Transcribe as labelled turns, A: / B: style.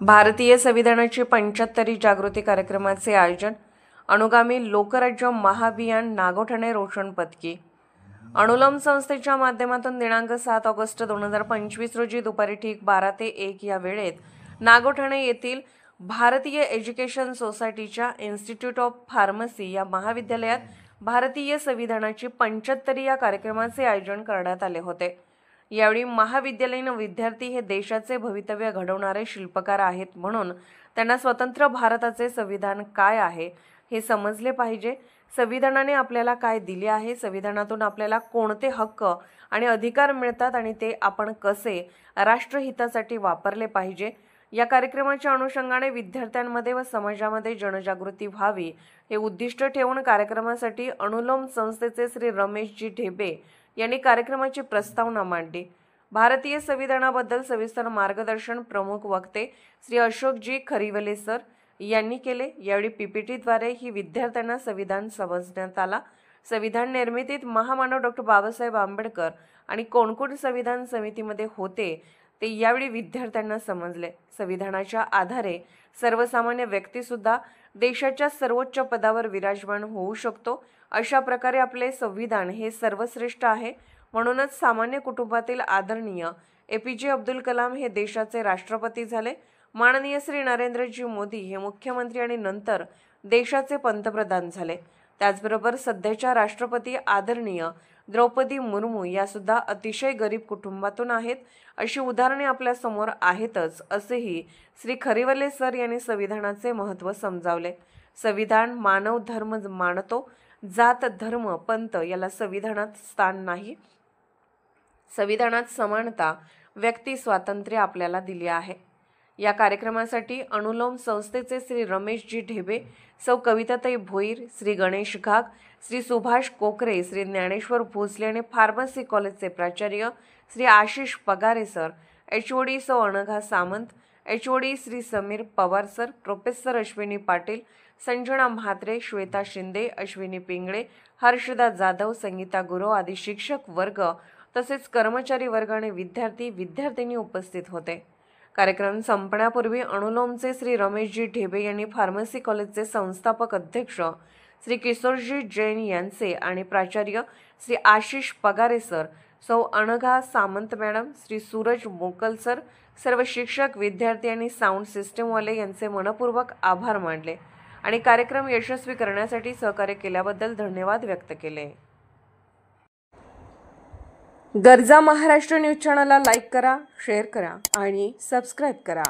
A: भारतीय संविधानाची 75वी जागृती कार्यक्रमाचे आयोजन. अनुगामी लोकराज्य महाअभियान नागोठणे रोशन पदकी. अनुलोम संस्थेच्या माध्यमातून दिनांक 7 ऑगस्ट 2025 रोजी दुपारी ठीक 12 ते 1 या वेळेत नागोठणे येथील भारतीय एज्युकेशन सोसायटीच्या इन्स्टिट्यूट ऑफ फार्मसी या महाविद्यालयात भारतीय संविधानाची 75वी या कार्यक्रमाचे आयोजन करण्यात आले होते. यावेळी महाविद्यालयीन विद्यार्थी हे देशाचे भवितव्य घडवणारे शिल्पकार आहेत, म्हणून त्यांना स्वतंत्र भारताचे संविधान काय आहे हे समजले पाहिजे. संविधानाने आपल्याला काय दिले आहे, संविधानातून आपल्याला कोणते हक्क आणि अधिकार मिळतात आणि ते आपण कसे राष्ट्रहितासाठी वापरले पाहिजे. या कार्यक्रमाच्या अनुषंगाने विद्यार्थ्यांमध्ये व समाजामध्ये जनजागृती व्हावी हे उद्दिष्ट ठेवून कार्यक्रमासाठी अनुलोम संस्थेचे श्री रमेशजी ढेबे यांनी कार्यक्रमाची प्रस्तावना मांडली. भारतीय संविधानाबद्दल सविस्तर मार्गदर्शन प्रमुख वक्ते श्री अशोकजी खरीवले सर यांनी केले. यावेळी पीपीटीद्वारे ही विद्यार्थ्यांना संविधान समजण्यात आला. संविधान निर्मितीत महामानव डॉक्टर बाबासाहेब आंबेडकर आणि कोण संविधान समितीमध्ये होते ते यावेळी विद्यार्थ्यांना समजले. संविधानाच्या आधारे सर्वसामान्य व्यक्ती सुद्धा देशाच्या सर्वोच्च पदावर विराजमान होऊ शकतो. अशा प्रकारे आपले संविधान हे सर्वश्रेष्ठ आहे. म्हणूनच सामान्य कुटुंबातील आदरणीय एपीजे अब्दुल कलाम हे देशाचे राष्ट्रपती झाले. माननीय श्री नरेंद्रजी मोदी हे मुख्यमंत्री आणि नंतर देशाचे पंतप्रधान झाले. त्याचबरोबर सध्याच्या राष्ट्रपती आदरणीय द्रौपदी मुर्मू या सुद्धा अतिशय गरीब कुटुंबातून आहेत. अशी उदाहरणे आपल्या समोर आहेतच, असेही श्री खरीवले सर यांनी संविधानाचे महत्त्व समजावले. संविधान मानव धर्म मानतो, जात धर्म पंथ याला संविधानात स्थान नाही. संविधानात समानता, व्यक्ती स्वातंत्र्य आपल्याला दिले आहे. या कार्यक्रमासाठी अनुलोम संस्थेचे श्री रमेशजी ढेबे, सौ कविताताई भोईर, श्री गणेश घाग, श्री सुभाष कोकरे, श्री ज्ञानेश्वर भोसले आणि फार्मसी कॉलेजचे प्राचार्य श्री आशिष पगारे सर, एचओडी सौ Anagha Samant, HOD Shri Sameer Pawar sir, professor Ashwini Patil, Sanjana Mhatre, Shweta Shinde, Ashwini Pingale, Harshada Jadhav, Sangeeta Gurav आदी शिक्षक वर्ग तसेच कर्मचारी वर्ग आणि विद्यार्थी-विद्यार्थिनी उपस्थित होते. कार्यक्रम संपण्यापूर्वी अनुलोमचे श्री रमेशजी ढेबे यांनी फार्मसी कॉलेजचे संस्थापक अध्यक्ष श्री किशोरजी जैन यांचे आणि प्राचार्य श्री आशिष पगारे सर, सौ अनघा सामंत मॅडम, श्री सूरज मोकल सर, सर्व शिक्षक, विद्यार्थी आणि साऊंड सिस्टमवाले यांचे मनपूर्वक आभार मानले आणि कार्यक्रम यशस्वी करण्यासाठी सहकार्य केल्याबद्दल धन्यवाद व्यक्त केले. गरजा महाराष्ट्र न्यूज चॅनलला लाईक करा, शेअर करा आणि सबस्क्राईब करा.